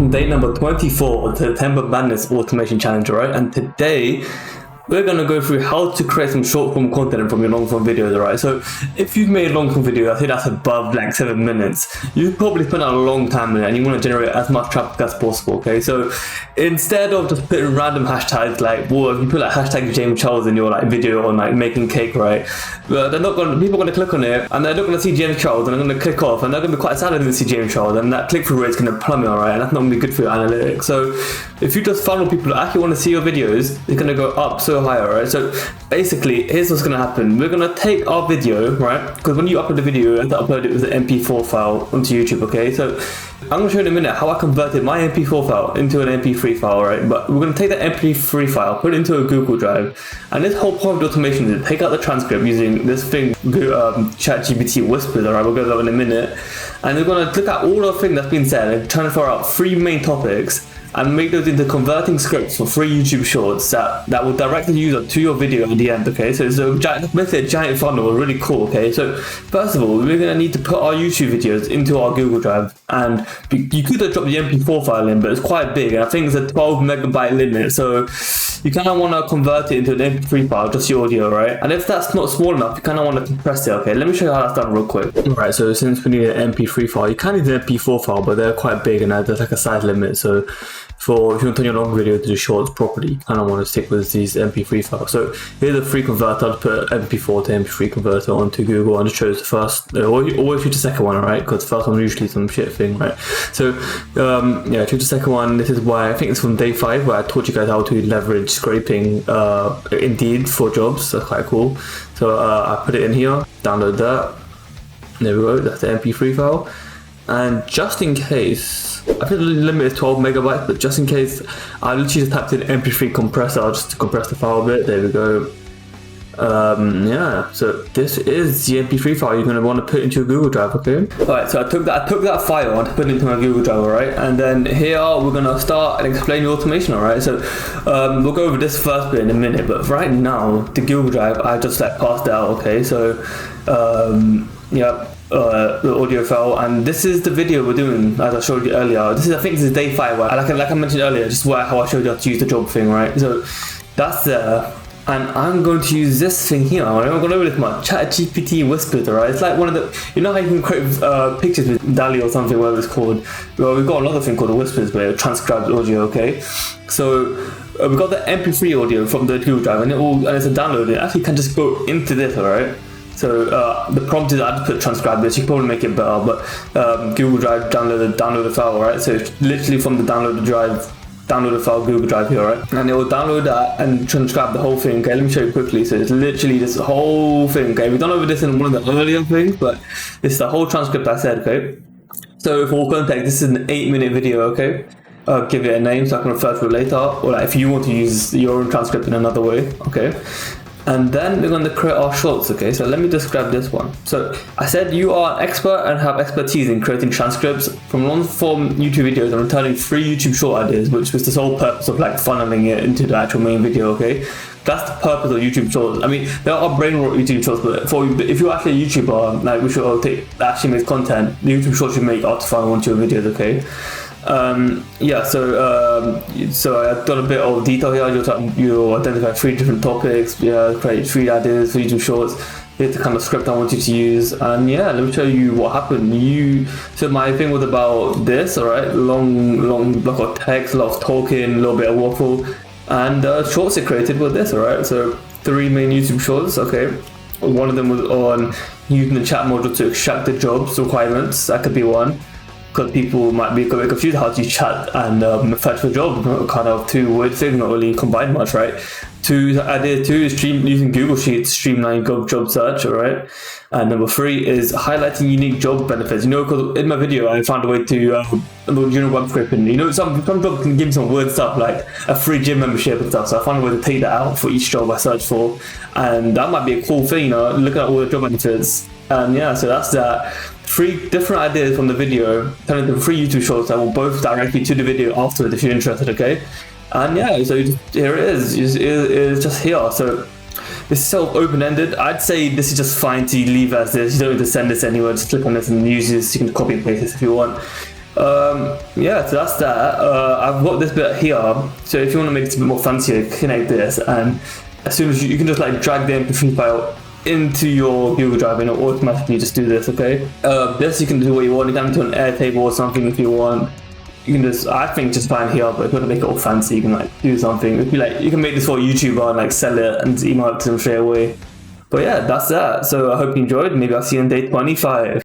on day number 24 of the September Madness Automation Challenge, right? And today we're gonna go through how to create some short form content from your long form videos, right? So if you've made a long form video, I think that's above like 7 minutes, you've probably spent a long time in it and you want to generate as much traffic as possible, okay? So instead of just putting random hashtags like, well, if you put like hashtag James Charles in your like video on like making cake, right? They're not gonna, people are gonna click on it and they're not gonna see James Charles and they're gonna click off and they're gonna be quite sad when they see James Charles, and that click-through rate is gonna plummet, alright? And that's not gonna be good for your analytics. So if you just funnel people that actually want to see your videos, it's gonna go up so high, alright? So basically, here's what's gonna happen. We're gonna take our video, right? Because when you upload the video, you have to upload it with an MP4 file onto YouTube, okay? So I'm gonna show you in a minute how I converted my MP4 file into an MP3 file, right? But we're gonna take that MP3 file, put it into a Google Drive, and this whole part of the automation is take out the transcript using this thing, ChatGPT Whispers, alright? We'll go over in a minute. And we're gonna look at all the things that's been said and try to figure out 3 main topics and make those into converting scripts for free YouTube shorts that will direct the user to your video at the end, okay? So it's basically a giant funnel, really cool, okay? So first of all, we're gonna need to put our YouTube videos into our Google Drive, and you could have dropped the MP4 file in, but it's quite big, and I think it's a 12 megabyte limit, so you kind of want to convert it into an MP3 file, just your audio, right? And if that's not small enough, you kind of want to compress it, okay? Let me show you how that's done real quick. Alright, so since we need an MP3 file, you can need an MP4 file, but they're quite big and there's like a size limit, so if you want to turn your long video to do shorts properly, you kind of want to stick with these MP3 files. So here's a free converter. I'll put MP4 to MP3 converter onto Google and just choose the first, or choose the second one, alright? Because the first one usually some shit thing, right? So yeah, choose the second one. This is why I think it's from day 5 where I taught you guys how to leverage scraping Indeed for jobs. That's quite cool. So I put it in here, download that. There we go. That's the MP3 file. And just in case, I think the limit is 12 megabytes, but just in case, I literally just typed in MP3 compressor just to compress the file a bit. There we go. Yeah, so this is the MP3 file you're going to want to put into your Google Drive, okay? Alright, so I took that file and put it into my Google Drive, alright? And then here we're going to start and explain the automation, alright? So we'll go over this first bit in a minute, but right now, the Google Drive, I just like passed out, okay? So, yeah. The audio file, and this is the video we're doing as I showed you earlier. I think this is day 5, right? Like I mentioned earlier, just how I showed you how to use the job thing, right? So that's there, and I'm going to use this thing here. I'm going to over this my ChatGPT Whispers, right? It's like one of the, you know how you can create pictures with DALL-E or something, whatever it's called. Well, we've got another thing called the Whispers where it transcribes audio, okay? So we've got the MP3 audio from the Google Drive, and it's a download. It actually can just go into this, alright? So the prompt is I had to put transcribe this. You can probably make it better, but Google Drive download the file, right? So it's literally from the download the file Google Drive here, right? And it will download that and transcribe the whole thing. Okay, let me show you quickly. So it's literally this whole thing. Okay, we've done over this in one of the earlier things, but it's the whole transcript I said. Okay, so for context, this is an 8-minute video. Okay. Give it a name so I can refer to it later, or like if you want to use your own transcript in another way, okay? And then we're going to create our shorts, okay? So let me just grab this one. So I said you are an expert and have expertise in creating transcripts from long-form YouTube videos and returning free YouTube short ideas, which was the sole purpose of like funneling it into the actual main video, okay? That's the purpose of YouTube shorts. I mean, there are brain rot YouTube shorts, but if you're actually a YouTuber, like which actually makes content, the YouTube shorts you make are to funnel onto your videos, okay? Yeah, so I've done a bit of detail here. You identify 3 different topics, yeah, create 3 ideas for YouTube shorts. Here's the kind of script I want you to use, and yeah, let me show you what happened. So my thing was about this, alright, long block of text, a lot of talking, a little bit of waffle, and shorts it created with this, alright. So 3 main YouTube shorts, okay. One of them was on using the chat module to extract the jobs requirements. That could be one. Because people might be confused how to chat and fetch for a job, kind of 2 weird things, not really combined much, right? Idea 2 is using Google Sheets to streamline job search, alright? And number 3 is highlighting unique job benefits. You know, because in my video I found a way to, during web scraping, you know, some jobs can give me some weird stuff like a free gym membership and stuff, so I found a way to take that out for each job I search for, and that might be a cool thing, you know, looking at all the job benefits. And yeah, so that's that. 3 different ideas from the video, turn into 3 YouTube shorts that will both direct you to the video afterwards if you're interested, okay? And yeah, so here it is. It's just here. So this is self-open-ended. I'd say this is just fine to leave as this. You don't need to send this anywhere. Just click on this and use this. You can copy and paste this if you want. Yeah, so that's that. I've got this bit here, so if you want to make this a bit more fancier, connect this, and as soon as you can just like drag the MP3 file into your Google Drive and it'll automatically just do this, okay? This you can do what you want. You can do an Airtable or something if you want. You can just, I think just fine here, but if you want to make it all fancy, you can like do something. It'd be like, you can make this for a YouTuber and like sell it and email it to them straight away. But yeah, that's that. So I hope you enjoyed. Maybe I'll see you on day 25.